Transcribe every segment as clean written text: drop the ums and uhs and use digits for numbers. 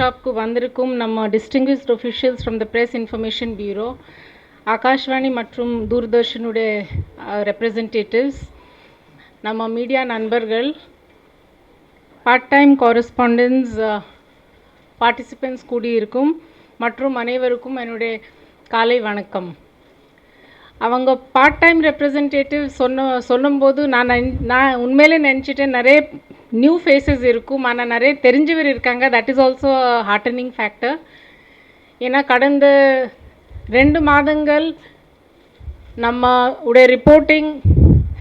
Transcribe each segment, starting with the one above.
workshopku vandirukkum namma distinguished officials from the Press Information Bureau, Akashvani மற்றும் தூர்தர்ஷனுடைய representatives, நம்ம media நண்பர்கள், part time correspondents, participants கூடியிருக்கும் மற்றும் அனைவருக்கும் என்னுடைய காலை வணக்கம். அவங்க பார்ட் டைம் ரெப்ரசன்டேட்டிவ் சொல்லும்போது நான் உண்மையிலே நினச்சிட்டேன் நிறைய நியூ ஃபேஸஸ் இருக்கும், ஆனால் நிறைய தெரிஞ்சவர் இருக்காங்க. That is also hardening factor. ஏன்னா கடந்த 2 மாதங்கள் நம்ம உடைய reporting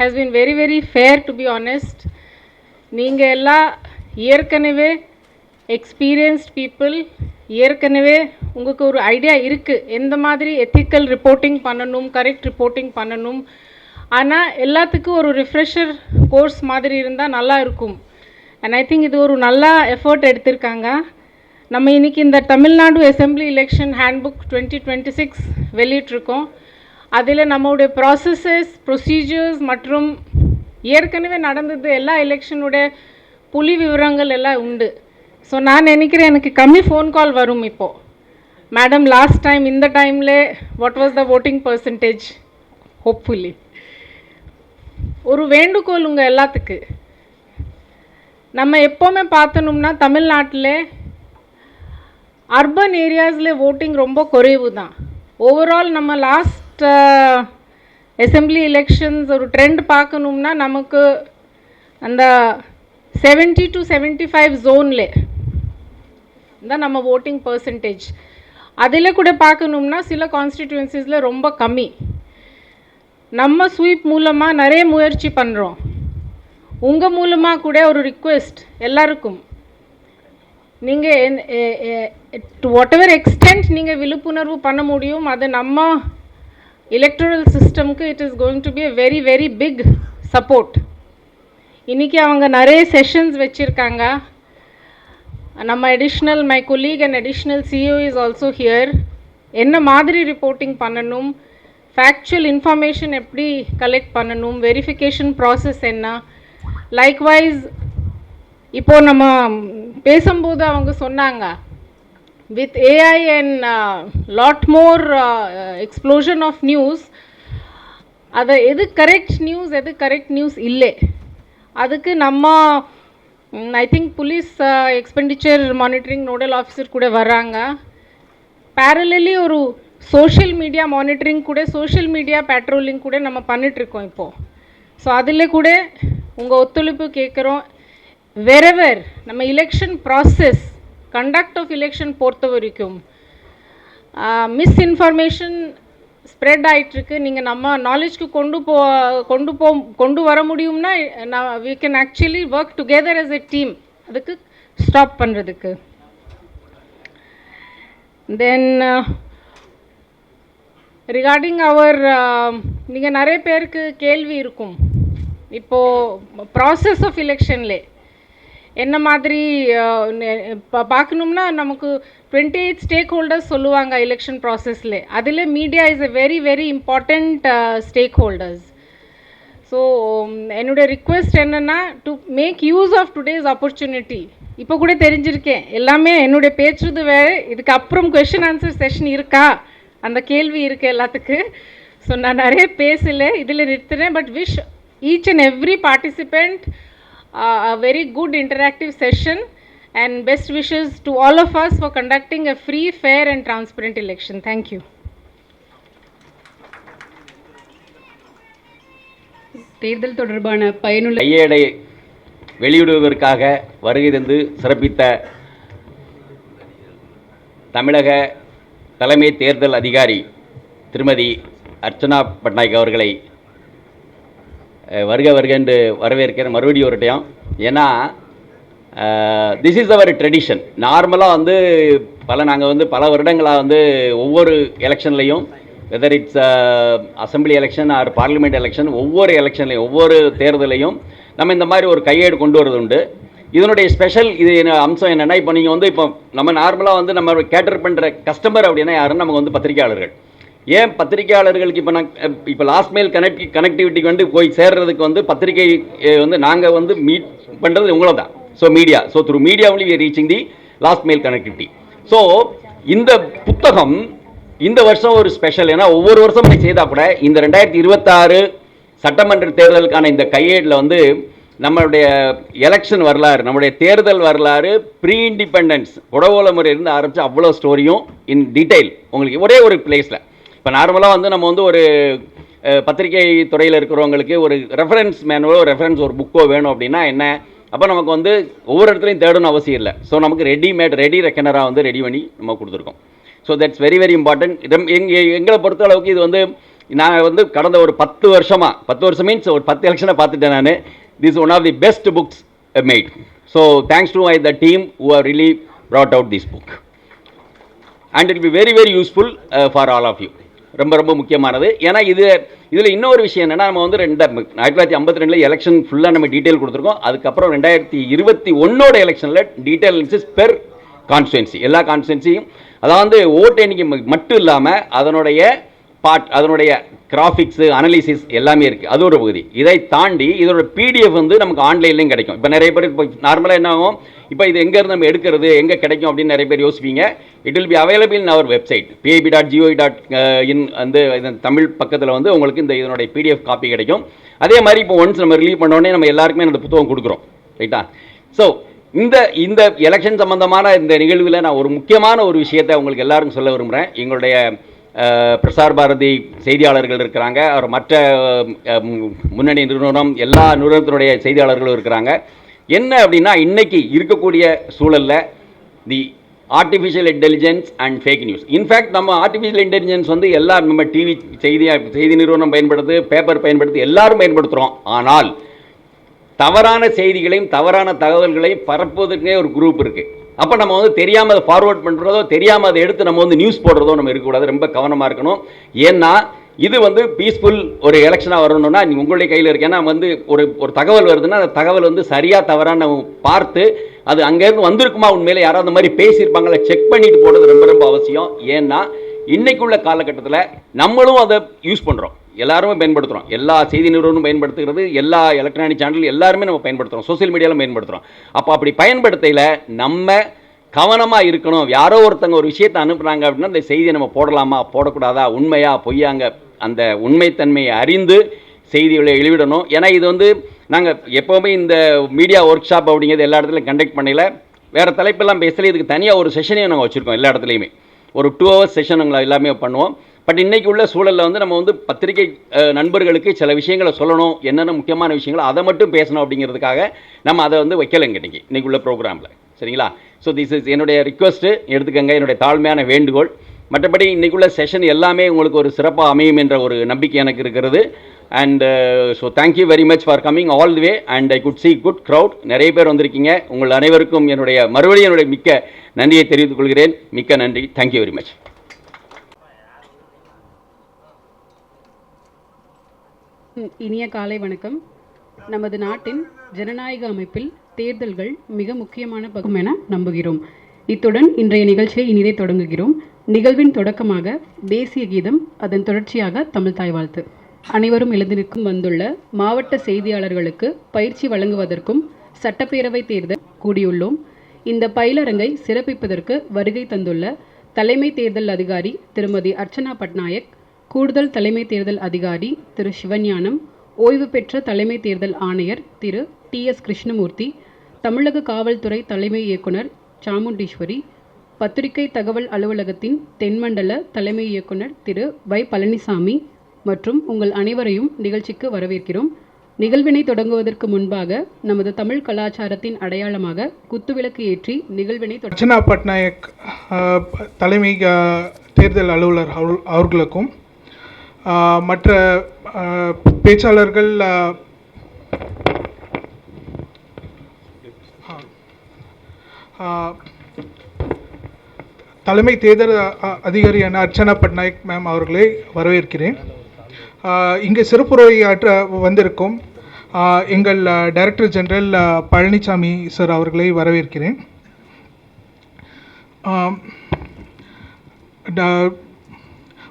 has been very very fair to be honest. நீங்கள் எல்லாம் ஏற்கனவே எக்ஸ்பீரியன்ஸ்ட் பீப்புள், ஏற்கனவே உங்களுக்கு ஒரு ஐடியா இருக்குது எந்த மாதிரி எத்திக்கல் ரிப்போர்ட்டிங் பண்ணணும், கரெக்ட் ரிப்போர்ட்டிங் பண்ணணும். ஆனால் எல்லாத்துக்கும் ஒரு ரிஃப்ரெஷர் கோர்ஸ் மாதிரி இருந்தால் நல்லா இருக்கும். அண்ட் ஐ திங்க் இது ஒரு நல்ல எஃபர்ட் எடுத்திருக்காங்க. நம்ம இன்றைக்கி இந்த தமிழ்நாடு அசெம்பிளி எலெக்ஷன் ஹேண்ட்புக் 2026 வெளியிட்ருக்கோம். அதில் நம்மளுடைய ப்ராசஸஸ், ப்ரொசீஜர்ஸ் மற்றும் ஏற்கனவே நடந்தது எல்லா எலெக்ஷனுடைய புள்ளி விவரங்கள் எல்லாம் உண்டு. ஸோ நான் நினைக்கிறேன் எனக்கு கம்மி ஃபோன் கால் வரும் இப்போது. மேடம் லாஸ்ட் டைம் இந்த டைமில் what was the voting percentage, hopefully. ஒரு வேண்டுகோள் உங்கள் எல்லாத்துக்கு, நம்ம எப்போவுமே பார்த்தணும்னா தமிழ்நாட்டில் அர்பன் ஏரியாஸில் ஓட்டிங் ரொம்ப குறைவு தான். ஓவரால் நம்ம லாஸ்ட் அசெம்பிளி எலெக்ஷன்ஸ் ஒரு ட்ரெண்ட் பார்க்கணும்னா நமக்கு அந்த 70 to 75 ஜோனில் தான் நம்ம ஓட்டிங் பர்சன்டேஜ். அதில் கூட பார்க்கணும்னா சில கான்ஸ்டிடியூன்சிஸில் ரொம்ப கம்மி. நம்ம ஸ்வீப் மூலமாக நிறைய முயற்சி பண்ணுறோம். உங்கள் மூலமாக கூட ஒரு ரிக்வெஸ்ட் எல்லாருக்கும், நீங்கள் டு வாட் எவர் எக்ஸ்டென்ட் நீங்கள் விழிப்புணர்வு பண்ண முடியும், அது நம்ம எலக்ட்ரல் சிஸ்டம்க்கு it is going to be a very very big support. இன்றைக்கி அவங்க நிறைய செஷன்ஸ் வச்சுருக்காங்க. நம்ம additional my colleague and additional CEO is also here. என்ன மாதிரி ரிப்போர்ட்டிங் பண்ணணும், ஃபேக்சுவல் இன்ஃபர்மேஷன் எப்படி கலெக்ட் பண்ணணும், வெரிஃபிகேஷன் ப்ராசஸ் என்ன. லைக்வைஸ் இப்போது நம்ம பேசும்போது அவங்க சொன்னாங்க with AI and lot more explosion of news, அதை எது கரெக்ட் நியூஸ் எது கரெக்ட் நியூஸ் இல்லை, அதுக்கு நம்ம I think police expenditure monitoring nodal officer கூட வர்றாங்க. பேரலலி ஒரு சோஷியல் மீடியா மானிட்டரிங் கூட, சோஷியல் மீடியா பேட்ரோலிங் கூட நம்ம பண்ணிகிட்ருக்கோம் இப்போது. ஸோ அதில் கூட உங்கள் ஒத்துழைப்பு கேட்குறோம். வெரெவர் நம்ம election process, conduct of election பொறுத்த வரைக்கும் மிஸ்இன்ஃபர்மேஷன் ஸ்ப்ரெட் ஆகிட்டுருக்கு. நீங்கள் நம்ம நாலேஜ்க்கு கொண்டு வர முடியும்னா we can actually work together as a team அதுக்கு ஸ்டாப் பண்ணுறதுக்கு. தென் ரிகார்டிங் அவர், நீங்கள் நிறைய பேருக்கு கேள்வி இருக்கும் இப்போது ப்ராசஸ் ஆஃப் எலெக்ஷனில் என்ன மாதிரி பார்க்கணும்னா நமக்கு 28 ஸ்டேக் ஹோல்டர்ஸ் சொல்லுவாங்க எலெக்ஷன் ப்ராசஸில். அதில் media is a very very important stakeholders. So என்னுடைய ரிக்வெஸ்ட் என்னென்னா to make use of today's opportunity. இப்போ கூட தெரிஞ்சிருக்கேன் எல்லாமே என்னுடைய பேச்சுறது வேறு, இதுக்கு அப்புறம் கொஷின் ஆன்சர் செஷன் இருக்கா அந்த கேள்வி இருக்குது எல்லாத்துக்கு. ஸோ நான் நிறைய பேசலை, இதில் நிறுத்துகிறேன். But wish each and every participant a very good interactive session and best wishes to all of us for conducting a free, fair and transparent election. Thank you. தேர்தல் தொடர்பான பயனுள்ள கையேடை வெளியிடுவதற்காக வருகை தந்து சிறப்பித்த தமிழக தலைமை தேர்தல் அதிகாரி திருமதி அர்ச்சனா பட்நாயக் அவர்களை வருக என்று வரவேற்கிறேன் மறுபடியும் ஒரு டைம். ஏன்னா திஸ் இஸ் அவர் ட்ரெடிஷன். நார்மலாக நாங்கள் பல வருடங்களாக ஒவ்வொரு எலெக்ஷன்லேயும், whether it's assembly election or parliament election, ஒவ்வொரு எலெக்ஷன்லையும் ஒவ்வொரு தேர்தலையும் நம்ம இந்த மாதிரி ஒரு கையேடு கொண்டு வரது உண்டு. இதனுடைய ஸ்பெஷல் அம்சம் என்னென்னா, இப்போ நீங்கள் இப்போ நம்ம நார்மலாக நம்ம கேட்டர் பண்ணுற கஸ்டமர் அப்படின்னா யாருன்னு நமக்கு பத்திரிகையாளர்கள். ஏன் பத்திரிகையாளர்களுக்கு இப்போ லாஸ்ட் மெயில் கனெக்டிவிட்டிக்கு போய் சேர்றதுக்கு பத்திரிகை நாங்கள் மீட் பண்ணுறது உங்களை தான். So media, through media only we are reaching the last mile connectivity. So இந்த புத்தகம் இந்த வருஷம் ஒரு ஸ்பெஷல். ஏன்னா ஒவ்வொரு வருஷம் செய்தால் கூட இந்த 2026 சட்டமன்ற தேர்தலுக்கான இந்த கையேடில் வந்து நம்மளுடைய எலெக்ஷன் வரலாறு, நம்முடைய தேர்தல் வரலாறு, ப்ரீ இண்டிபெண்டன்ஸ் குடவோல முறையிலிருந்து ஆரம்பித்து அவ்வளோ ஸ்டோரியும் இன் டீட்டெயில் உங்களுக்கு ஒரே ஒரு பிளேஸில். இப்போ நார்மலாக வந்து நம்ம வந்து ஒரு பத்திரிகை துறையில் இருக்கிறவங்களுக்கு ஒரு ரெஃபரன்ஸ் மேனுவலோ ரெஃபரன்ஸ் ஒரு புக்கோ வேணும் அப்படின்னா என்ன, அப்போ நமக்கு வந்து ஒவ்வொரு இடத்துலையும் தேடணும் அவசியம் இல்லை. ஸோ நமக்கு ரெடி ரெக்கனராக வந்து ரெடி பண்ணி நம்ம கொடுத்துருக்கோம். So that's very very important. எங்களை பொறுத்த அளவுக்கு இது வந்து நான் வந்து கடந்த ஒரு 10 வருஷம் மீன்ஸ் ஒரு 10 எலெக்ஷனை பார்த்துட்டேன் நான். This is one of the best books made. So thanks to the team who have really brought out this book. And it will be very very useful for all of you. ரொம்ப முக்கியமானது. ஏன்னா இதில் இன்னொரு விஷயம் என்னென்னா, நம்ம வந்து 1952 election ஃபுல்லாக நம்ம டீட்டெயில் கொடுத்துருக்கோம். அதுக்கப்புறம் 2021 எலெக்ஷனில் டீட்டெயில் அனாலிசிஸ் பெர் கான்ஸ்டுவன்சி, எல்லா கான்ஸ்டுவன்சியும், அதாவது ஓட்டு எண்ணிக்கை மட்டும் இல்லாமல் அதனுடைய அதனுடைய கிராஃபிக்ஸு அனலிசிஸ் எல்லாமே இருக்குது. அது ஒரு பகுதி. இதை தாண்டி இதோட PDF வந்து நமக்கு ஆன்லைன்லேயும் கிடைக்கும். இப்போ நிறைய பேர் இப்போ நார்மலாக என்ன ஆகும், இப்போ இது எங்கேருந்து நம்ம எடுக்கிறது, எங்கே கிடைக்கும் அப்படின்னு நிறைய பேர் யோசிப்பீங்க. It will be available in our website pib.gov.in. வந்து தமிழ் பக்கத்தில் வந்து உங்களுக்கு இதனுடைய PDF காப்பி கிடைக்கும். அதே மாதிரி இப்போ ஒன்ஸ் நம்ம ரிலீவ் பண்ணோடனே நம்ம எல்லாருக்குமே அந்த புத்தகம் கொடுக்குறோம், ரைட்டா? ஸோ இந்த எலெக்ஷன் சம்பந்தமான இந்த நிகழ்வில் நான் ஒரு முக்கியமான ஒரு விஷயத்தை உங்களுக்கு எல்லாருக்கும் சொல்ல விரும்புகிறேன். எங்களுடைய பிரசார் பாரதி செய்தியாளர்கள் இருக்கிறாங்க, அவர் மற்ற முன்னணி நிறுவனம் எல்லா நிறுவனத்தினுடைய செய்தியாளர்களும் இருக்கிறாங்க. என்ன அப்படின்னா, இன்னைக்கு இருக்கக்கூடிய சூழலில் தி artificial intelligence and fake news. In fact நம்ம ஆர்டிஃபிஷியல் இன்டெலிஜென்ஸ் வந்து எல்லாரும் நம்ம டிவி செய்தி நிறுவனம் பயன்படுத்து, பேப்பர் பயன்படுத்தி எல்லாரும் பயன்படுத்துகிறோம். ஆனால் தவறான செய்திகளையும் தவறான தகவல்களையும் பரப்புவதற்கே ஒரு குரூப் இருக்குது. அப்போ நம்ம வந்து தெரியாமல் அதை ஃபார்வர்ட் பண்ணுறதோ, தெரியாமல் அதை எடுத்து நம்ம வந்து நியூஸ் போடுறதோ நம்ம இருக்கக்கூடாது. ரொம்ப கவனமாக இருக்கணும். ஏன்னா இது வந்து பீஸ்ஃபுல் ஒரு எலெக்ஷனாக வரணும்னா நீங்கள் உங்களுடைய கையில் இருக்கு. ஏன்னா வந்து ஒரு தகவல் வருதுன்னா அந்த தகவல் வந்து சரியாக தவறான நம்ம பார்த்து அது அங்கேருந்து வந்திருக்குமா, உண்மையிலே யாராவது அந்த மாதிரி பேசியிருப்பாங்களா செக் பண்ணிட்டு போடுறது ரொம்ப அவசியம். ஏன்னா இன்னைக்குள்ள காலகட்டத்தில் நம்மளும் அதை யூஸ் பண்ணுறோம், எல்லாருமே பயன்படுத்துகிறோம். எல்லா செய்தி நிறுவனமும் பயன்படுத்துகிறது, எல்லா எலக்ட்ரானிக் சேனல் எல்லாருமே நம்ம பயன்படுத்துகிறோம், சோசியல் மீடியாவில் பயன்படுத்துகிறோம். அப்போ அப்படி பயன்படுத்தையில் நம்ம கவனமாக இருக்கணும். யாரோ ஒருத்தங்க ஒரு விஷயத்தை அனுப்புகிறாங்க அப்படின்னா அந்த செய்தியை நம்ம போடலாமா போடக்கூடாதா, உண்மையா பொய்யாங்க, அந்த உண்மைத்தன்மையை அறிந்து செய்திகளை வெளியிடணும். ஏன்னா இது வந்து நாங்கள் எப்போவுமே இந்த மீடியா ஒர்க் ஷாப் அப்படிங்கிறது எல்லா இடத்துலையும் கண்டக்ட் பண்ணல, வேறு தலைப்பெல்லாம் பேசல. இதுக்கு தனியாக ஒரு செஷனையும் நாங்கள் வச்சுருக்கோம். எல்லா இடத்துலையுமே ஒரு 2 hours செஷன் நாங்கள் எல்லாமே பண்ணுவோம். பட் இன்றைக்கி உள்ள சூழலில் வந்து நம்ம வந்து பத்திரிகை நண்பர்களுக்கு சில விஷயங்களை சொல்லணும், என்னென்ன முக்கியமான விஷயங்களோ அதை மட்டும் பேசணும் அப்படிங்கிறதுக்காக நம்ம அதை வந்து வைக்கலைங்க இன்றைக்கி உள்ள ப்ரோக்ராமில். சரிங்களா? ஸோ திஸ் இஸ் என்னுடைய ரிக்வெஸ்ட்டு, எடுத்துக்கங்க, என்னுடைய தாழ்மையான வேண்டுகோள். மற்றபடி இன்றைக்குள்ள செஷன் எல்லாமே உங்களுக்கு ஒரு சிறப்பாக அமையும் என்ற ஒரு நம்பிக்கை எனக்கு இருக்கிறது. And so thank you very much for coming all the way and I could see good crowd. நிறைய பேர் வந்திருக்கீங்க. உங்கள் அனைவருக்கும் மறுபடியும் என்னுடைய மிக்க நன்றியை தெரிவித்துக் கொள்கிறேன். மிக்க நன்றி. Thank you very much. இனிய காலை வணக்கம். நமது நாட்டின் ஜனநாயக அமைப்பில் தேர்தல்கள் மிக முக்கியமான பங்கு என நம்புகிறோம். இத்துடன் இன்றைய நிகழ்ச்சியை இனிதே தொடங்குகிறோம். நிகழ்வின் தொடக்கமாக தேசிய கீதம், அதன் தொடர்ச்சியாக தமிழ் தாய் வாழ்த்து. அனைவரும் எழுந்திருக்கும் வந்துள்ள மாவட்ட செய்தியாளர்களுக்கு பயிற்சி வழங்குவதற்கும் சட்டப்பேரவை தேர்தல் கூடியுள்ளோம். இந்த பயிலரங்கை சிறப்பிப்பதற்கு வருகை தந்துள்ள தலைமை தேர்தல் அதிகாரி திருமதி அர்ச்சனா பட்நாயக், கூடுதல் தலைமை தேர்தல் அதிகாரி திரு சிவஞானம், ஓய்வு பெற்ற தலைமை தேர்தல் ஆணையர் திரு TS கிருஷ்ணமூர்த்தி, தமிழக காவல்துறை தலைமை இயக்குனர் சாமுண்டீஸ்வரி, பத்திரிகை தகவல் அலுவலகத்தின் தென்மண்டல தலைமை இயக்குனர் திரு Y பழனிசாமி மற்றும் உங்கள் அனைவரையும் நிகழ்ச்சிக்கு வரவேற்கிறோம். நிகழ்வினை தொடங்குவதற்கு முன்பாக நமது தமிழ் கலாச்சாரத்தின் அடையாளமாக குத்துவிளக்கு ஏற்றி நிகழ்வினை அர்ச்சனா பட்நாயக் தலைமை தேர்தல் அலுவலர் அவர்களுக்கும் மற்ற பேச்சாளர்கள் தலைமை தேர்தல் அதிகாரியான அர்ச்சனா பட்நாயக் மேம் அவர்களை வரவேற்கிறேன். இங்கே சிறப்புரை ஆற்ற வந்திருக்கும் எங்கள் டைரக்டர் ஜெனரல் பழனிசாமி சார் அவர்களை வரவேற்கிறேன்.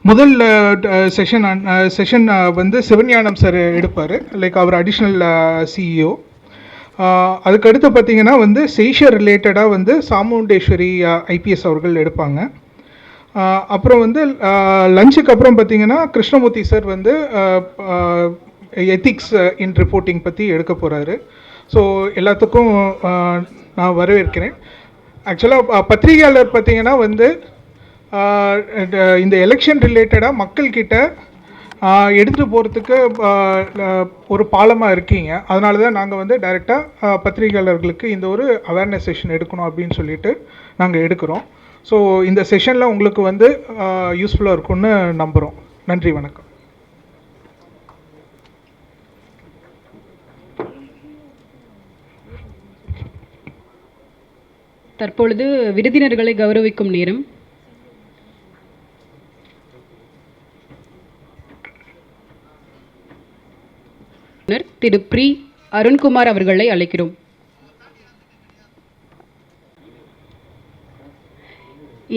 முதல் செஷன் வந்து சிவஞானம் சார் எடுப்பார், லைக் அவர் அடிஷ்னல் CEO. அதுக்கடுத்து பார்த்திங்கன்னா வந்து செய்ஷர் ரிலேட்டடாக வந்து சாமுண்டேஸ்வரி ஐபிஎஸ் அவர்கள் எடுப்பாங்க. அப்புறம் வந்து லஞ்சுக்கு அப்புறம் பார்த்திங்கன்னா கிருஷ்ணமூர்த்தி சார் வந்து எத்திக்ஸ் இன் ரிப்போர்ட்டிங் பற்றி எடுக்க போகிறாரு. ஸோ எல்லாத்துக்கும் நான் வரவேற்கிறேன். ஆக்சுவலாக பத்திரிகையாளர் பார்த்திங்கன்னா வந்து இந்த எலெக்ஷன் ரிலேட்டடாக மக்கள்கிட்ட எடுத்துகிட்டு போகிறதுக்கு ஒரு பாலமாக இருக்கீங்க. அதனால தான் நாங்கள் வந்து டைரெக்டாக பத்திரிகையாளர்களுக்கு இந்த ஒரு அவேர்னஸ் செஷன் எடுக்கணும் அப்படின்னு சொல்லிட்டு நாங்கள் எடுக்கிறோம். ஸோ இந்த செஷனில் உங்களுக்கு வந்து யூஸ்ஃபுல்லாக இருக்கும்னு நம்புகிறோம். நன்றி, வணக்கம். தற்பொழுது விருந்தினர்களை கௌரவிக்கும் நேரம். திரு ப்ரீ அருண்குமார் அவர்களை அழைக்கிறோம்.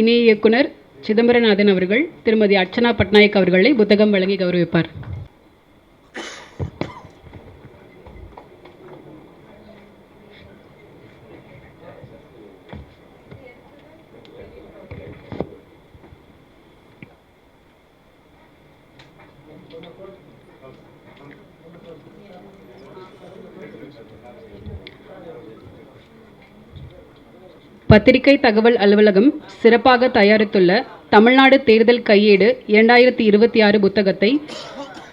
இணை இயக்குனர் சிதம்பரநாதன் அவர்கள் திருமதி அர்ச்சனா பட்நாயக் அவர்களை புத்தகம் வழங்கி கௌரவிப்பார். பத்திரிகை தகவல் அலுவலகம் சிறப்பாக தயாரித்துள்ள தமிழ்நாடு தேர்தல் கையேடு 2026 புத்தகத்தை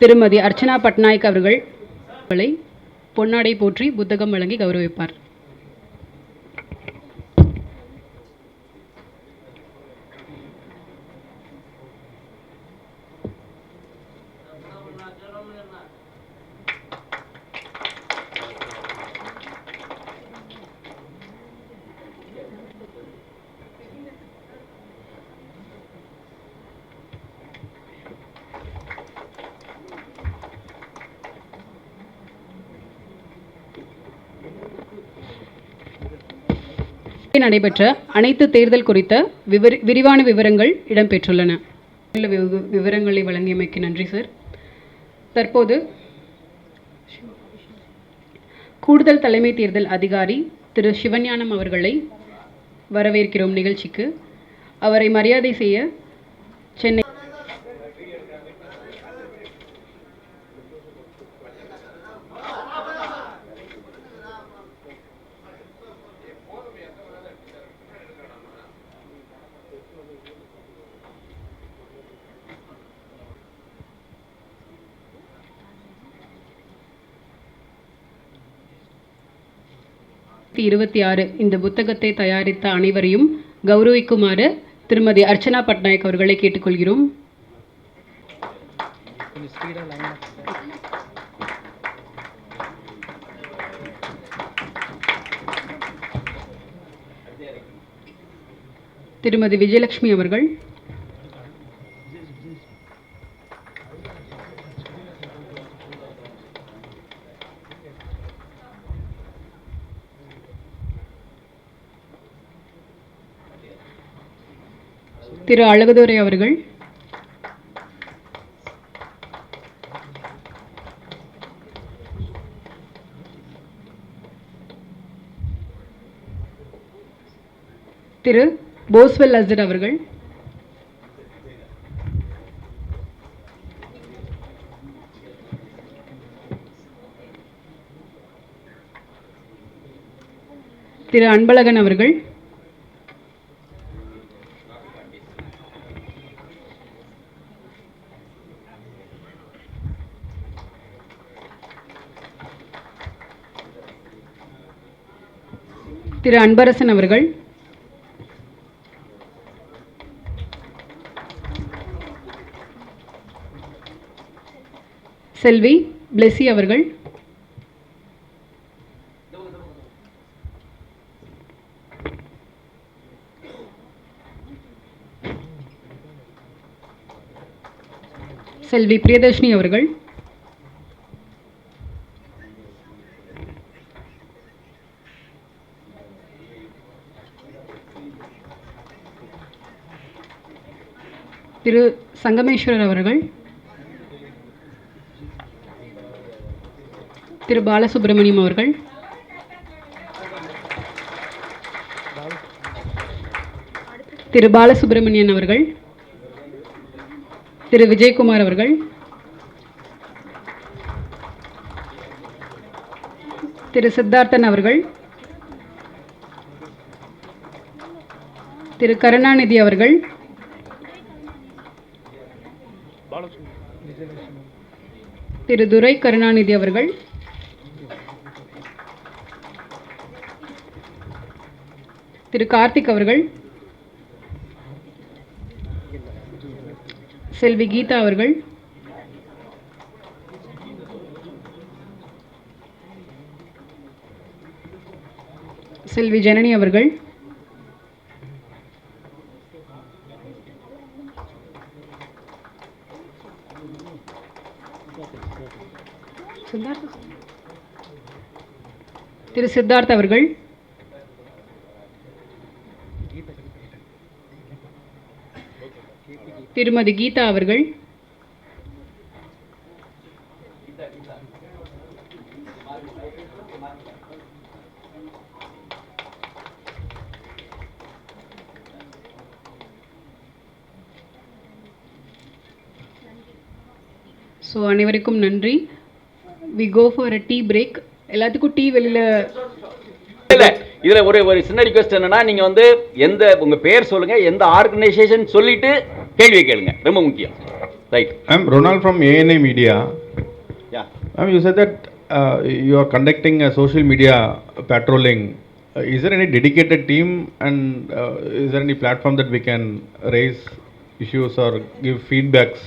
திருமதி அர்ச்சனா பட்நாயக் அவர்களை பொன்னாடை போற்றி புத்தகம் வழங்கி கௌரவிப்பார். நடைபெற்ற அனைத்து தேர்தல் குறித்த விரிவான விவரங்கள் இடம்பெற்றுள்ளன. விவரங்களை வழங்கியமைக்கு நன்றி சார். தற்போது கூடுதல் தலைமை தேர்தல் அதிகாரி திரு சிவஞானம் அவர்களை வரவேற்கிறோம் நிகழ்ச்சிக்கு. அவரை மரியாதை செய்ய சென்னை இந்த புத்தகத்தை தயாரித்த அனைவரையும் கௌரவிக்குமாறு திருமதி அர்ச்சனா பட்நாயக் அவர்களை கேட்டுக்கொள்கிறோம். திருமதி விஜயலட்சுமி அவர்கள், திரு அழகுதுரை அவர்கள், திரு போஸ்வெல் அசர் அவர்கள், திரு அன்பழகன் அவர்கள், திரு அன்பரசன் அவர்கள், செல்வி பிளெஸி அவர்கள், செல்வி பிரியதர்ஷினி அவர்கள், திரு சங்கமேஸ்வரர் அவர்கள், திரு பாலசுப்ரமணியம் அவர்கள், திரு பாலசுப்ரமணியன் அவர்கள், திரு விஜயகுமார் அவர்கள், திரு சித்தார்த்தன் அவர்கள், திரு கருணாநிதி அவர்கள், திரு துரை கருணாநிதி அவர்கள், திரு கார்த்திக் அவர்கள், செல்வி கீதா அவர்கள், செல்வி ஜனனி அவர்கள், திரு சித்தார்த் அவர்கள், திருமதி கீதா அவர்கள், ஸோ அனைவருக்கும் நன்றி. We go for a tea break. எல்லாத்துக்கும் டீ வெளியில் இல்லை, இதில் ஒரு சின்ன ரிக்வெஸ்ட் என்னன்னா, நீங்கள் வந்து உங்கள் பேர் சொல்லுங்கள், எந்த ஆர்கனைசேஷன் சொல்லிட்டு கேள்வி கேளுங்க, ரொம்ப முக்கியம். Right. I'm Ronald from ANI Media. Yeah. You said that you are conducting a social media patrolling. Is there any dedicated team, and is there any platform that we can raise issues or give feedbacks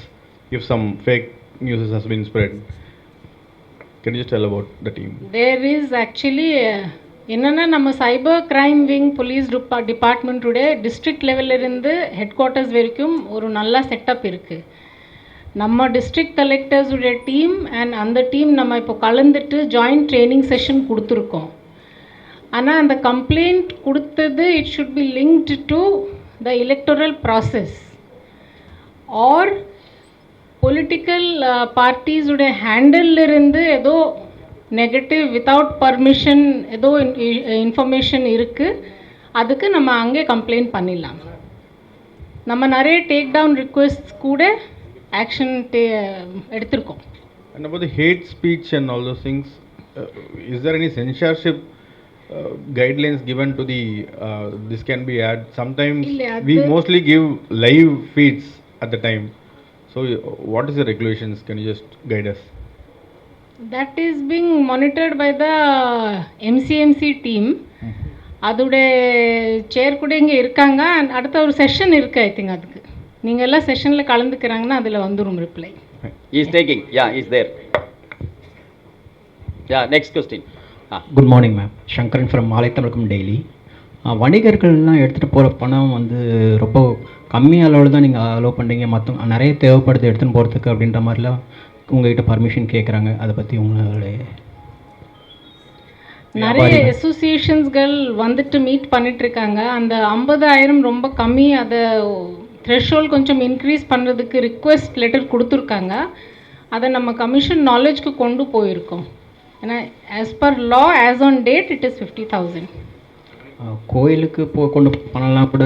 if some fake news has been spread? Can you just tell about the team? There is actually என்னென்னா நம்ம cyber crime wing police டிபார்ட்மெண்ட்டுடைய district லெவலிருந்து headquarters வரைக்கும் ஒரு நல்ல setup இருக்குது. நம்ம district கலெக்டர்ஸுடைய டீம் அண்ட் அந்த டீம் நம்ம இப்போ கலந்துட்டு ஜாயிண்ட் ட்ரைனிங் செஷன் கொடுத்துருக்கோம். ஆனால் அந்த கம்ப்ளைண்ட் கொடுத்தது it should be linked to the electoral process or political பார்ட்டிஸுடைய ஹேண்டிலிருந்து ஏதோ நெகட்டிவ் வித்தவுட் பர்மிஷன் ஏதோ இன்ஃபர்மேஷன் இருக்குது, அதுக்கு நம்ம அங்கே கம்ப்ளைண்ட் பண்ணிடலாம். நம்ம நிறைய டேக் டவுன் ரிக்வெஸ்ட் கூட ஆக்ஷன் எடுத்திருக்கோம். And about the hate speech and all those things, is there any censorship guidelines given to the this can be ad? Sometimes we mostly give live feeds at the time. So what is the regulations? Can you just guide us? That is being monitored by the MCMC team. அதோடைய சேர் கூட இங்கே இருக்காங்க. அடுத்த ஒரு session இருக்குது. I think அதுக்கு நீங்கள் எல்லாம் செஷனில் கலந்துக்கிறாங்கன்னா அதில் வந்துடும் reply. Is taking. Yeah, is there. Yeah, next question. Good morning ma'am. Sankaran from Malai Tamilagam daily. வணிகர்கள்லாம் எடுத்துகிட்டு போகிற பணம் வந்து ரொம்ப கம்மி அளவில் தான் நீங்கள் அலோவ் பண்ணுறீங்க, மற்ற நிறைய தேவைப்படுது எடுத்துன்னு போகிறதுக்கு அப்படின்ற மாதிரிலாம் உங்கள்கிட்ட பர்மிஷன் கேட்குறாங்க. அதை பற்றி உங்களுடைய நிறைய அசோசியேஷன்ஸ்கள் வந்துட்டு மீட் பண்ணிகிட்ருக்காங்க. அந்த 50,000 ரொம்ப கம்மி, அதை த்ரெஷ்ஹோல்ட் கொஞ்சம் இன்க்ரீஸ் பண்ணுறதுக்கு ரிக்வெஸ்ட் லெட்டர் கொடுத்துருக்காங்க. அதை நம்ம கமிஷன் நாலேஜ்க்கு கொண்டு போயிருக்கோம். ஏன்னா as per law as on date it is 50,000. கோயிலுக்கு கொண்டு பணம்லாம் கூட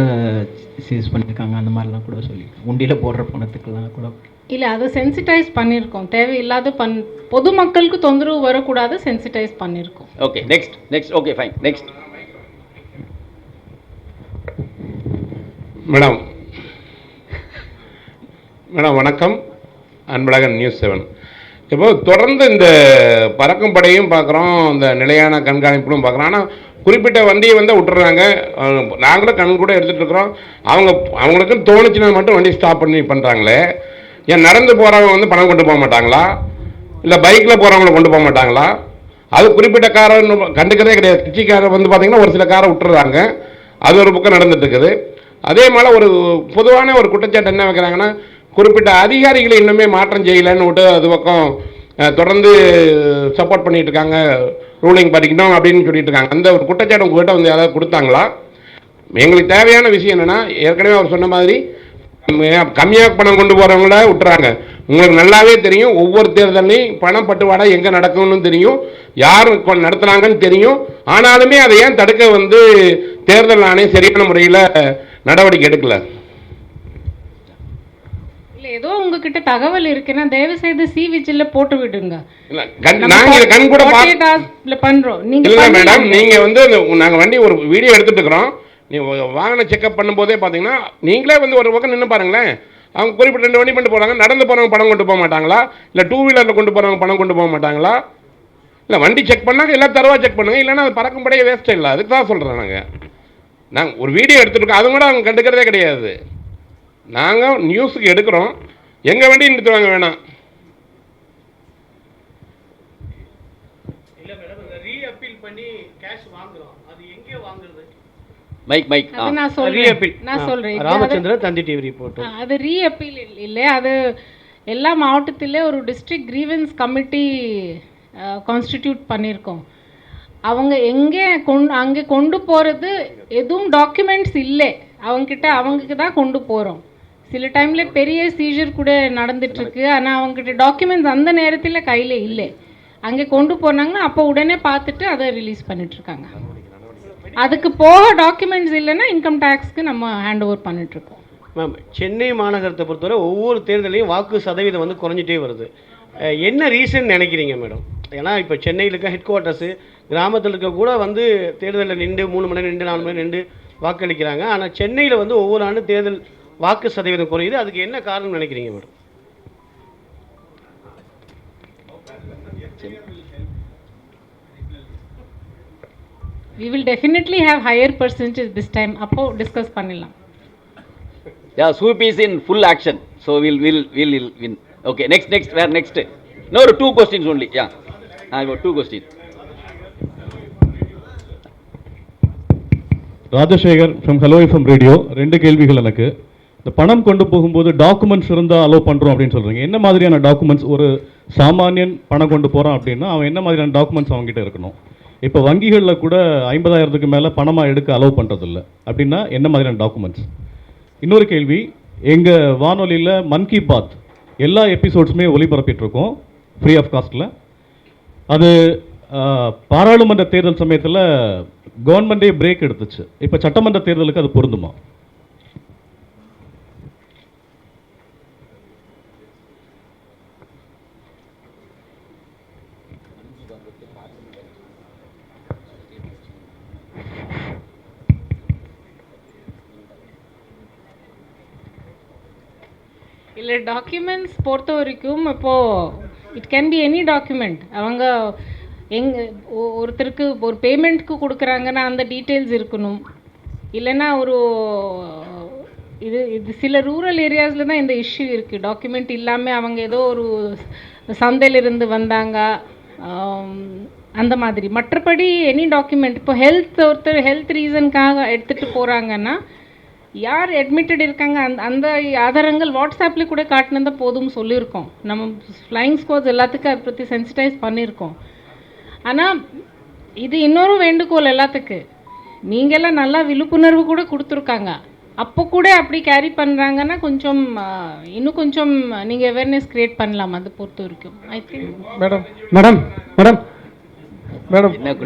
சீஸ் பண்ணியிருக்காங்க. அந்த மாதிரிலாம் கூட சொல்லி உண்டியில் போடுற பணத்துக்கெல்லாம் கூட இல்லை, அதை சென்சிட்டைஸ் பண்ணியிருக்கோம். தேவையில்லாத பொதுமக்களுக்கு தொந்தரவு வரக்கூடாது, சென்சிட்டைஸ் பண்ணியிருக்கோம். Okay, next. Okay, fine. Next madam வணக்கம். அன்பழகன் நியூஸ் 7. இப்போ தொடர்ந்து இந்த பறக்கும் படையும் பார்க்குறோம், இந்த நிலையான கண்காணிப்பும் பார்க்குறோம். ஆனால் குறிப்பிட்ட வண்டியை வந்து விட்டுறாங்க. நாங்களும் கண் கூட எடுத்துகிட்டு இருக்கிறோம். அவங்களுக்குன்னு தோணுச்சுன்னா மட்டும் வண்டி ஸ்டாப் பண்ணி பண்ணுறாங்களே. ஏன் நடந்து போகிறவங்க வந்து பணம் கொண்டு போக மாட்டாங்களா, இல்லை பைக்கில் போகிறவங்கள கொண்டு போக மாட்டாங்களா? அது குறிப்பிட்ட காரை கண்டுக்கிறதே கிடையாது. கிச்சிக்காரை வந்து பார்த்திங்கன்னா ஒரு சில காரை விட்டுறாங்க. அது ஒரு பக்கம் நடந்துட்டு இருக்குது. அதே மாதிரி ஒரு பொதுவான ஒரு குற்றச்சாட்டு என்ன வைக்கிறாங்கன்னா, குறிப்பிட்ட அதிகாரிகளை இன்னுமே மாற்றம் செய்யலைன்னு விட்டு அது பக்கம் தொடர்ந்து சப்போர்ட் பண்ணிட்டு இருக்காங்க, ரூலிங் படிக்கணும் அப்படின்னு சொல்லிட்டு இருக்காங்க. அந்த ஒரு குற்றச்சாட்டு உங்கள்கிட்ட வந்து யாராவது கொடுத்தாங்களா? எங்களுக்கு தேவையான விஷயம் என்னென்னா, ஏற்கனவே அவர் சொன்ன மாதிரி கம்மியாக பணம் கொண்டு போகிறவங்கள விட்டுறாங்க. உங்களுக்கு நல்லாவே தெரியும், ஒவ்வொரு தேர்தலையும் பணம் பட்டுவாடா எங்கே நடக்கும்னு தெரியும், யார் நடத்துனாங்கன்னு தெரியும். ஆனாலுமே அதை ஏன் தடுக்க வந்து தேர்தல் ஆணையம் சரியான முறையில் நடவடிக்கை எடுக்கல? இல்லை ஏதோ உங்ககிட்ட தகவல் இருக்குன்னா தயவு செய்து சி விஜில்ல போட்டு விடுங்க. இல்ல நாங்க இதை கண் கூட பண்றோம். நீங்க இல்லை மேடம், நீங்க வந்து நாங்க வண்டி ஒரு வீடியோ எடுத்துட்டு இருக்கிறோம். நீ வாகன செக்அப் பண்ணும்போதே பார்த்தீங்கன்னா நீங்களே வந்து ஒரு பக்கம் நின்று பாருங்களேன். அவங்க குறிப்பிட்ட 2 வண்டி பண்ணிட்டு போகிறாங்க. நடந்து போகிறவங்க பணம் கொண்டு போக மாட்டாங்களா? இல்லை 2 வீலரில் கொண்டு போகிறவங்க பணம் கொண்டு போக மாட்டாங்களா? இல்லை வண்டி செக் பண்ணாங்க, எல்லாம் தரவா செக் பண்ணுங்க, இல்லைன்னா அது பறக்கும் படையே வேஸ்ட் இல்லை. அதுக்கு தான் சொல்கிறேன். நாங்கள் ஒரு வீடியோ எடுத்துருக்கோம், அது கூட அவங்க கண்டுக்கிறதே கிடையாது. நாங்கள் நியூஸுக்கு எடுக்கிறோம், எங்கள் வண்டி நிறுத்துவாங்க வேணாம். இல்லை மேடம், ரீ அப்பீல் பண்ணி கேஷ் வாங்குறோம், அது எங்கே வாங்குறது? மைக் நான் சொல்றேன். ராமச்சந்திரன் தந்தி டிவி ரிப்போர்ட். அது ரீ அப்பீல் இல்லை, அது எல்லா மாவட்டத்திலே ஒரு டிஸ்ட்ரிக்ட் கிரீவன்ஸ் கமிட்டி கான்ஸ்டிடியூட் பண்ணியிருக்கோம். அவங்க அங்கே கொண்டு போகிறது எதுவும் டாக்குமெண்ட்ஸ் இல்லை அவங்கக்கிட்ட, அவங்களுக்கு தான் கொண்டு போகிறோம். சில டைமில் பெரிய சீஜர் கூட நடந்துட்டுருக்கு, ஆனால் அவங்ககிட்ட டாக்குமெண்ட்ஸ் அந்த நேரத்தில் கையில் இல்லை. அங்கே கொண்டு போனாங்கன்னா அப்போ உடனே பார்த்துட்டு அதை ரிலீஸ் பண்ணிட்டுருக்காங்க. அதுக்கு போக டாக்குமெண்ட்ஸ் இல்லைன்னா இன்கம் டேக்ஸ்க்கு நம்ம ஹேண்ட் ஓவர் பண்ணிட்டுருக்கோம். மேம், சென்னை மாநகரத்தை பொறுத்தவரை ஒவ்வொரு தேர்தலையும் வாக்கு சதவீதம் வந்து குறைஞ்சிட்டே வருது. என்ன ரீசன் நினைக்கிறீங்க மேடம்? ஏன்னா இப்போ சென்னையில் இருக்க ஹெட் குவார்ட்டர்ஸு, கிராமத்தில் இருக்க கூட வந்து தேர்தலில் நின்று 3 மணி நேரம் நின்று 4 மணி நேரம் நின்று வாக்களிக்கிறாங்க. ஆனால் சென்னையில் வந்து ஒவ்வொரு ஆண்டு தேர்தல் வாக்கு சதவீதம் குறையுது. அதுக்கு என்ன காரணம் நினைக்கிறீங்க madam? We will definitely have higher percentage this time. அப்போ டிஸ்கஸ் பண்ணிடலாம். Yeah, SWIP is in full action, so we'll win. Okay, next, where next? No, 2 questions only. Yeah, I got 2 questions. Rajasekar from hello FM radio. 2 கேள்விகள் எனக்கு. இந்த பணம் கொண்டு போகும்போது documents இருந்தால் allow பண்ணுறோம் அப்படின்னு சொல்கிறீங்க. என்ன மாதிரியான டாக்குமெண்ட்ஸ்? ஒரு சாமானியன் பணம் கொண்டு போகிறான் அப்படின்னா அவன் என்ன மாதிரியான டாக்குமெண்ட்ஸ் அவங்ககிட்ட இருக்கணும்? இப்போ வங்கிகளில் கூட 50,000க்கு மேலே பணமாக எடுக்க அலோவ் பண்ணுறதில்ல அப்படின்னா என்ன மாதிரியான டாக்குமெண்ட்ஸ்? இன்னொரு கேள்வி, எங்கள் வானொலியில் மன் கி பாத் எல்லா எபிசோட்ஸுமே ஒளிபரப்பிட்டுருக்கோம் ஃப்ரீ ஆஃப் காஸ்ட்டில். அது பாராளுமன்ற தேர்தல் சமயத்தில் கவர்மெண்ட்டே பிரேக் எடுத்துச்சு. இப்போ சட்டமன்ற தேர்தலுக்கு அது பொருந்துமா? இல்லை டாக்குமெண்ட்ஸ் பொறுத்த வரைக்கும் இப்போது it can be any document. அவங்க ஒருத்தருக்கு ஒரு பேமெண்ட்க்கு கொடுக்குறாங்கன்னா அந்த டீட்டெயில்ஸ் இருக்கணும். இல்லைன்னா ஒரு இது சில ரூரல் ஏரியாஸில் தான் இந்த இஷ்யூ இருக்குது. டாக்குமெண்ட் இல்லாமல் அவங்க ஏதோ ஒரு சந்தையிலிருந்து வந்தாங்க அந்த மாதிரி. மற்றபடி எனி டாக்குமெண்ட், இப்போ ஒருத்தர் ஹெல்த் ரீசனுக்காக எடுத்துகிட்டு போகிறாங்கன்னா யார் அட்மிட்டட் இருக்காங்க அந்த ஆதாரங்கள் வாட்ஸ்அப்பில் கூட காட்டினது போதும் சொல்லியிருக்கோம். நம்ம ஃப்ளைங் ஸ்குவாட்ஸ் எல்லாத்துக்கும் அதை பற்றி சென்சிட்டைஸ் பண்ணியிருக்கோம். ஆனால் இது இன்னொரு வேண்டுகோள் எல்லாத்துக்கு, நீங்கள்லாம் நல்லா விழிப்புணர்வு கூட கொடுத்துருக்காங்க. அப்போ கூட அப்படி கேரி பண்ணுறாங்கன்னா கொஞ்சம் இன்னும் கொஞ்சம் நீங்கள் அவேர்னஸ் க்ரியேட் பண்ணலாம். அதை பொறுத்த வரைக்கும் I think. Madam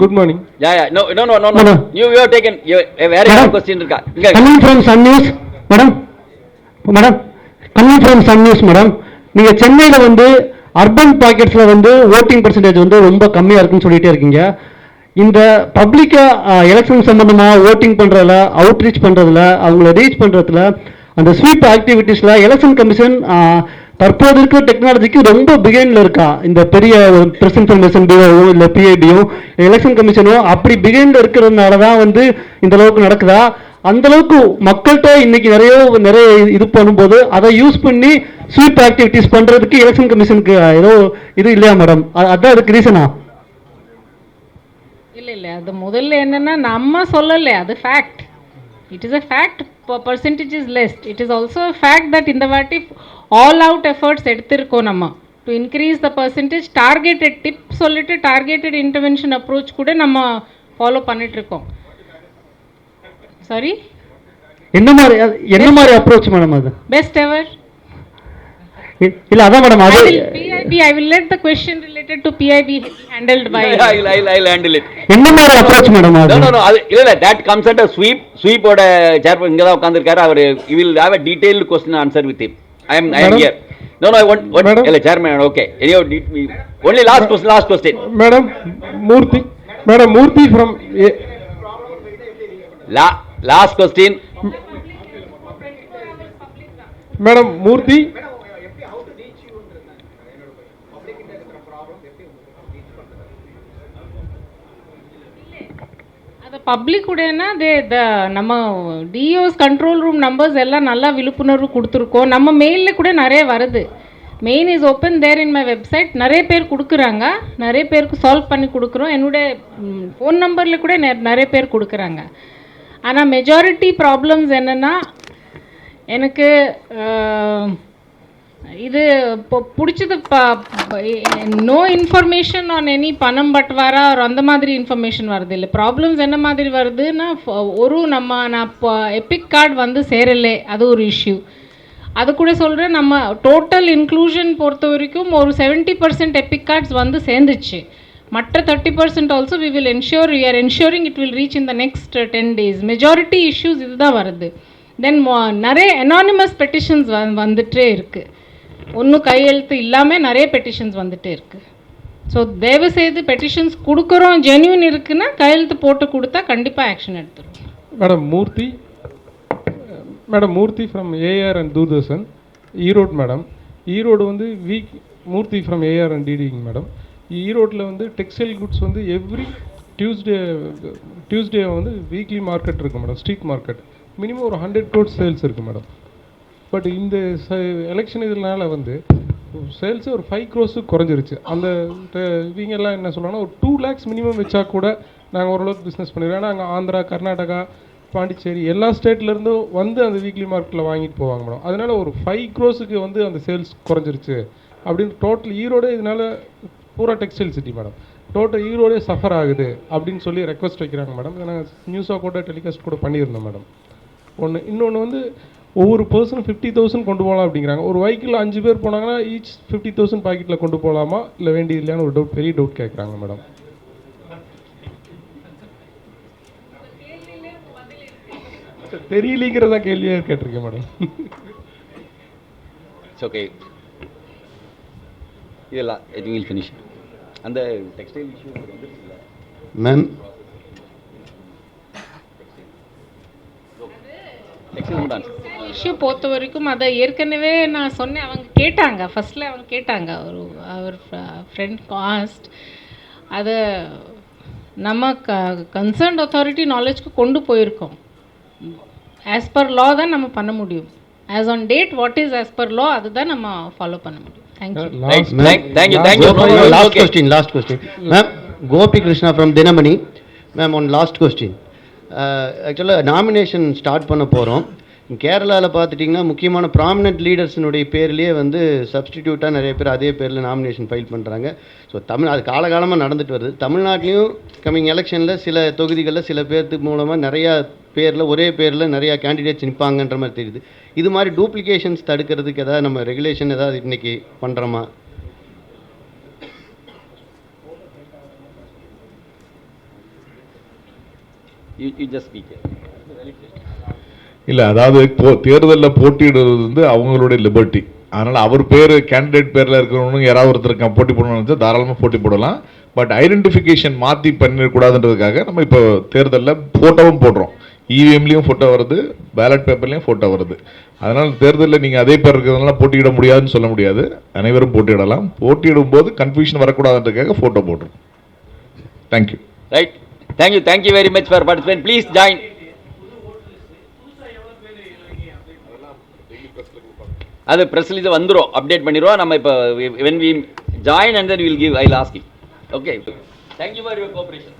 good morning. Yeah, no. You have taken very good question irka. Coming from Sun News, madam. Coming from Sun News, madam. நீங்க சென்னையில வந்து அர்பன் பாக்கெட்ஸ்ல வந்து ஓட்டிங் பர்சன்டேஜ் வந்து ரொம்ப கம்மியா இருக்குன்னு சொல்லிட்டே இருக்கீங்க. இந்த பப்ளிக்கா எலெக்ஷன் சம்பந்தமா ஓட்டிங் பண்றதுல, அவுட்ரீச் பண்றதுல, அவங்கள ரீச் பண்றதுல, அந்த ஸ்வீப் ஆக்டிவிட்டீஸ்ல எலெக்ஷன் கமிஷன் தற்போது இருக்கிற டெக்னாலஜிக்கு ரொம்ப பிகைன்ல இருக்கா? இந்த பெரிய பிரஸ் இன்ஃபர்மேஷன் பியூரோவோ இல்லை பிஐபியோ எலெக்ஷன் கமிஷனோ அப்படி பிகைன்ல இருக்கிறதுனால தான் வந்து இந்த அளவுக்கு நடக்குதா? அந்த அளவுக்கு மக்கள்கிட்ட இன்னைக்கு நிறைய இது பண்ணும்போது அதை யூஸ் பண்ணி ஸ்வீப் ஆக்டிவிட்டிஸ் பண்றதுக்கு எலெக்ஷன் கமிஷனுக்கு ஏதோ இது இல்லையா மேடம்? அதான் அதுக்கு ரீசனா? இல்லை அது முதல்ல என்னன்னா நம்ம சொல்லலை, அது fact. It is a fact. Percentage is less. It is also a fact that இந்த வாட்டி ஆல் அவுட் எஃபர்ட்ஸ் எடுத்திருக்கோம் நம்ம to increase the percentage. Targeted tip சொல்லிட்டு டார்கெட்டட் இன்டர்வென்ஷன் அப்ரோச் கூட நம்ம ஃபாலோ பண்ணிட்டுருக்கோம். சாரி, என்ன மாதிரி அப்ரோச் மேடம்? அது பெஸ்ட் எவர். இல்லை அதான் மேடம் அது PIB, I will let the question related to PIB handled by. I'll handle it. என்ன மாதிரி அப்ரோச் மேடம் No, அது no, no. அது இல்ல that comes under sweep. Sweep-ஓட chairman இங்க தான் உட்கார்ந்திருக்காரு. அவர் he will have a detailed question and answer with him. I am here. No, I want இல்ல chairman. Okay. Anyhow, only last question. Madam Murthy from Last question. Madam Murthy. அது public உடையனா நம்ம டிஓஸ் control room numbers எல்லாம் நல்லா விழிப்புணர்வு கொடுத்துருக்கோம். நம்ம மெயிலில் கூட நிறைய வருது. Main is open there in my website. நிறைய பேர் கொடுக்குறாங்க, நிறைய பேருக்கு சால்வ் பண்ணி கொடுக்குறோம். என்னுடைய ஃபோன் நம்பரில் கூட நிறைய பேர் கொடுக்குறாங்க. ஆனால் மெஜாரிட்டி ப்ராப்ளம்ஸ் என்னென்னா, எனக்கு இது இப்போ பிடிச்சது நோ இன்ஃபர்மேஷன் ஆன் எனி பணம் பட்வாரா அந்த மாதிரி இன்ஃபர்மேஷன் வருது இல்லை. ப்ராப்ளம்ஸ் என்ன மாதிரி வருதுன்னா, நான் இப்போ எபிக் கார்டு வந்து சேரலை, அது ஒரு இஷ்யூ. அது கூட சொல்கிறேன், நம்ம டோட்டல் இன்க்ளூஷன் பொறுத்த வரைக்கும் ஒரு 70% எபிக் கார்ட்ஸ் வந்து சேர்ந்துச்சு. மற்ற 30% also we will ensure, we are ensuring it will reach in the next 10 days. Majority issues இதுதான் வருது. தென் நிறைய anonymous பெட்டிஷன்ஸ் வந்துட்டே இருக்குது. ஒன்றும் கையெழுத்து இல்லாமல் நிறைய பெட்டிஷன்ஸ் வந்துட்டே இருக்குது. ஸோ தயவுசெய்து பெட்டிஷன்ஸ் கொடுக்குறோம், ஜென்யூன் இருக்குன்னா கையெழுத்து போட்டு கொடுத்தா கண்டிப்பாக ஆக்ஷன் எடுத்துருவோம். Madam Murthy from AR and Doordarshan, Erode madam. Erode வந்து Murthy from AR and DD madam. ஈரோட்டில் வந்து டெக்ஸ்டைல் குட்ஸ் வந்து எவ்ரி டியூஸ்டே வந்து வீக்லி மார்க்கெட் இருக்குது மேடம், ஸ்ட்ரீட் மார்க்கெட். மினிமம் ஒரு 100 crore சேல்ஸ் இருக்குது மேடம். பட் இந்த எலெக்ஷன் இதனால வந்து சேல்ஸே ஒரு 5 crores குறைஞ்சிருச்சு. அந்த இவங்கெல்லாம் என்ன சொல்கிறாங்கன்னா, ஒரு 2 lakhs மினிமம் வச்சா கூட நாங்கள் ஓரளவுக்கு பிஸ்னஸ் பண்ணிடுவோம். ஏன்னா அங்கே ஆந்திரா, கர்நாடகா, பாண்டிச்சேரி எல்லா ஸ்டேட்லேருந்தும் வந்து அந்த வீக்லி மார்க்கெட்டில் வாங்கிட்டு போவாங்க மேடம். அதனால் ஒரு 5 crores வந்து அந்த சேல்ஸ் குறைஞ்சிருச்சு அப்படின்னு டோட்டல் ஈரோடு. இதனால் பூரா டெக்ஸ்டைல் சிட்டி மேடம், டோட்டல் ஈரோடே சஃபர் ஆகுது அப்படின்னு சொல்லி ரெக்வஸ்ட் வைக்கிறாங்க மேடம். நாங்கள் நியூஸாக கூட டெலிகாஸ்ட் கூட பண்ணியிருந்தோம் மேடம். இன்னொன்று வந்து ஒவ்வொரு பர்சன் 50,000 கொண்டு போகலாம் அப்படிங்கிறாங்க. ஒரு வெஹிக்கிள் 5 பேர் போனாங்கன்னா ஈச் 50,000 பாக்கெட்டில் கொண்டு போகலாமா இல்லை வேண்டியது இல்லையான்னு ஒரு டவுட், பெரிய டவுட் கேட்குறாங்க மேடம். தெரியலங்கிறதா கேள்வியாக கேட்டிருக்கேன் மேடம். ஓகே, இதெல்லாம் ஐ திங்க் வில் ஃபினிஷ். அந்த டெக்ஸ்டைல் இஷ்யூ வந்து மேம் இஷ்யூ பொறுத்த வரைக்கும் அதை ஏற்கனவே நான் சொன்னேன். அவங்க கேட்டாங்க, ஃபஸ்ட்டில் அவங்க கேட்டாங்க, அவர் ஃப்ரெண்ட் காஸ்ட். அதை நம்ம கன்சர்ன்ட் அத்தாரிட்டி நாலேஜ்க்கு கொண்டு போயிருக்கோம். ஆஸ் பர் லா தான் நம்ம பண்ண முடியும். As on date what is as per லா அதுதான் நம்ம ஃபாலோ பண்ண முடியும். Last question. Ma'am, Gopi Krishna from Dinamani. Ma'am, on last question. ஆக்சுவலாக நாமினேஷன் ஸ்டார்ட் பண்ண போகிறோம். கேரளாவில் பார்த்துட்டிங்கன்னா முக்கியமான ப்ராமினென்ட் லீடர்ஸினுடைய பேர்லேயே வந்து சப்ஸ்டிடியூட்டாக நிறைய பேர் அதே பேரில் நாமினேஷன் ஃபைல் பண்ணுறாங்க. ஸோ அது காலகாலமாக நடந்துட்டு வருது. தமிழ்நாட்டிலையும் கம்மிங் எலெக்ஷனில் சில தொகுதிகளில் சில பேர்த்துக்கு மூலமாக நிறையா பேரில் ஒரே பேரில் நிறையா கேண்டிடேட்ஸ் நிற்பாங்கன்ற மாதிரி தெரியுது. இது மாதிரி டூப்ளிகேஷன்ஸ் தடுக்கிறதுக்கு ஏதாவது நம்ம ரெகுலேஷன் ஏதாவது இன்றைக்கி பண்ணுறோமா? இல்லை, அதாவது தேர்தலில் போட்டியிடுறது வந்து அவங்களுடைய லிபர்ட்டி. அதனால் அவர் பேர் கேண்டிடேட் பேரில் இருக்கிறவங்க யாராவது ஒருத்தர் போட்டி போடணும்னு தாராளமாக போட்டி போடலாம். பட் ஐடென்டிஃபிகேஷன் மாற்றி பண்ணிடக்கூடாதுன்றதுக்காக நம்ம இப்போ தேர்தலில் ஃபோட்டோவும் போடுறோம். இவிஎம்லேயும் ஃபோட்டோ வருது, பேலட் பேப்பர்லேயும் ஃபோட்டோ வருது. அதனால் தேர்தலில் நீங்கள் அதே பேர் இருக்கிறதுனால போட்டியிட முடியாதுன்னு சொல்ல முடியாது. அனைவரும் போட்டியிடலாம். போட்டியிடும் போது கன்ஃபியூஷன் வரக்கூடாதுன்றதுக்காக ஃபோட்டோ போடுறோம். Thank you. Right, thank you very much for participate. Please join. அது ப்ரெஸ் ரிலீஸ் வந்துடும், அப்டேட் பண்ணிடுவோம். நம்ம இப்போ when we join and then we will give, I will ask him. Okay, thank you for your cooperation.